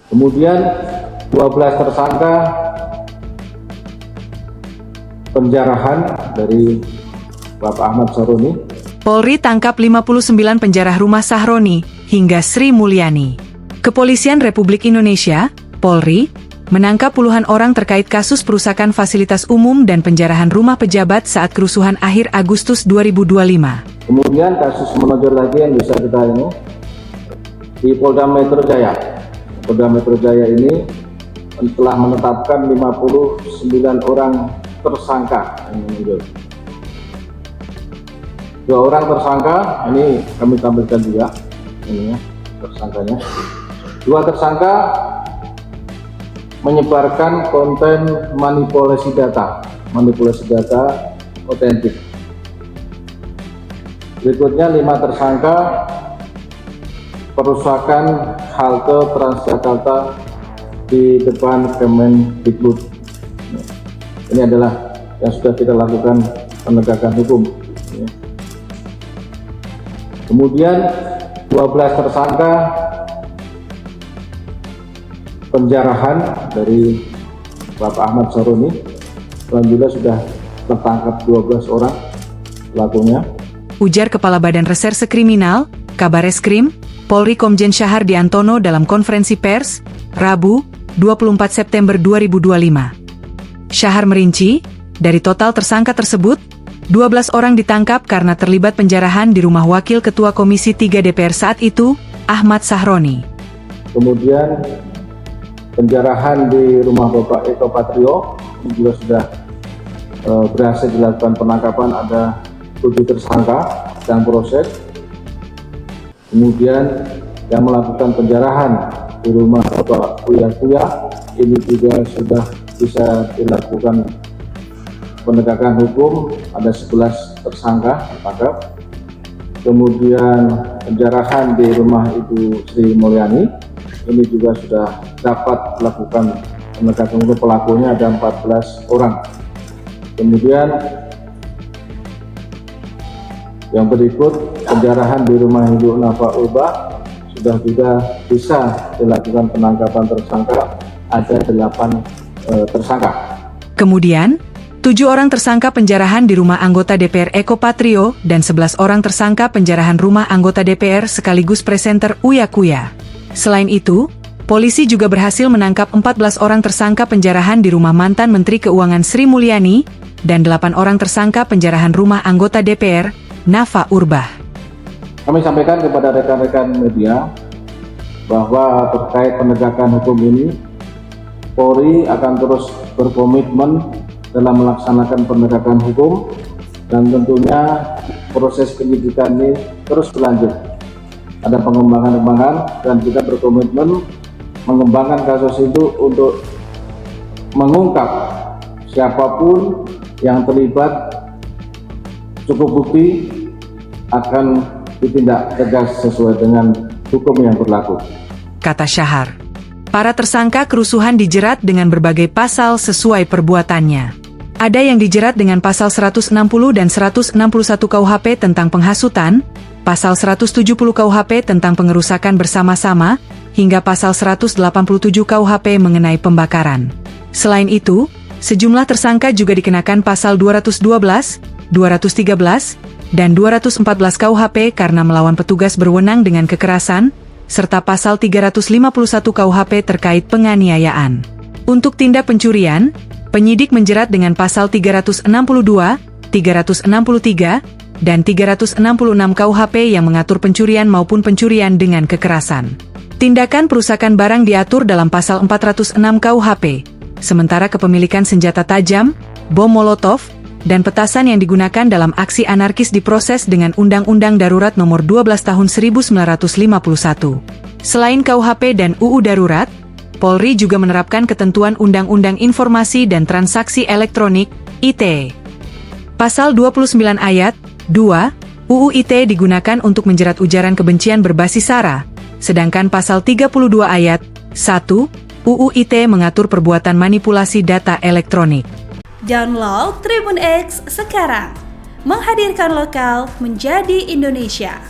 Kemudian 12 tersangka penjarahan dari Bapak Ahmad Sahroni. Polri tangkap 59 penjara rumah Sahroni hingga Sri Mulyani. Kepolisian Republik Indonesia, Polri, menangkap puluhan orang terkait kasus perusakan fasilitas umum dan penjarahan rumah pejabat saat kerusuhan akhir Agustus 2025. Kemudian kasus menonjol lagi yang bisa kita ini di Polda Metro Jaya. Polda Metro Jaya ini telah menetapkan 59 orang tersangka yang menonjol. 2 orang tersangka, ini kami tampilkan juga ini ya, tersangkanya. 2 tersangka menyebarkan konten manipulasi data otentik. Berikutnya 5 tersangka perusakan halte Transjakarta di depan Kemendikbud. Ini adalah yang sudah kita lakukan penegakan hukum. Kemudian 12 tersangka penjarahan dari Bapak Ahmad Sahroni. Alhamdulillah sudah tertangkap 12 orang pelakunya. Ujar Kepala Badan Reserse Kriminal, Kabareskrim, Polri Komjen Syahar Diantono dalam konferensi pers, Rabu, 24 September 2025. Syahar merinci, dari total tersangka tersebut, 12 orang ditangkap karena terlibat penjarahan di rumah Wakil Ketua Komisi 3 DPR saat itu, Ahmad Sahroni. Kemudian penjarahan di rumah Bapak Eko Patrio juga sudah berhasil dilakukan penangkapan, ada 7 tersangka yang proses. Kemudian yang melakukan penjarahan di rumah Bapak Uya ini juga sudah bisa dilakukan penegakan hukum, ada 11 tersangka ditangkap. Kemudian penjarahan di rumah Ibu Sri Mulyani ini juga sudah dapat dilakukan penegakan hukum, pelakunya ada 14 orang. Kemudian yang berikut penjarahan di rumah Ibu Nafa Ulbah sudah juga bisa dilakukan penangkapan tersangka, ada 8 tersangka. Kemudian 7 orang tersangka penjarahan di rumah anggota DPR Eko Patrio dan 11 orang tersangka penjarahan rumah anggota DPR sekaligus presenter Uya Kuya. Selain itu, polisi juga berhasil menangkap 14 orang tersangka penjarahan di rumah mantan Menteri Keuangan Sri Mulyani dan 8 orang tersangka penjarahan rumah anggota DPR, Nafa Urbah. Kami sampaikan kepada rekan-rekan media bahwa terkait penegakan hukum ini, Polri akan terus berkomitmen dalam melaksanakan penegakan hukum, dan tentunya proses penyidikan ini terus berlanjut. Ada pengembangan dan kita berkomitmen mengembangkan kasus itu untuk mengungkap siapapun yang terlibat, cukup bukti akan ditindak tegas sesuai dengan hukum yang berlaku. Kata Syahar, para tersangka kerusuhan dijerat dengan berbagai pasal sesuai perbuatannya. Ada yang dijerat dengan pasal 160 dan 161 KUHP tentang penghasutan, pasal 170 KUHP tentang pengerusakan bersama-sama, hingga pasal 187 KUHP mengenai pembakaran. Selain itu, sejumlah tersangka juga dikenakan pasal 212, 213, dan 214 KUHP karena melawan petugas berwenang dengan kekerasan, serta pasal 351 KUHP terkait penganiayaan. Untuk tindak pencurian, penyidik menjerat dengan pasal 362, 363, dan 366 KUHP yang mengatur pencurian maupun pencurian dengan kekerasan. Tindakan perusakan barang diatur dalam pasal 406 KUHP, sementara kepemilikan senjata tajam, bom molotov, dan petasan yang digunakan dalam aksi anarkis diproses dengan Undang-Undang Darurat Nomor 12 Tahun 1951. Selain KUHP dan UU Darurat, Polri juga menerapkan ketentuan Undang-Undang Informasi dan Transaksi Elektronik, ITE. Pasal 29 ayat 2, UU ITE digunakan untuk menjerat ujaran kebencian berbasis SARA, sedangkan pasal 32 ayat 1, UU ITE mengatur perbuatan manipulasi data elektronik. Download Tribun X sekarang, menghadirkan lokal menjadi Indonesia.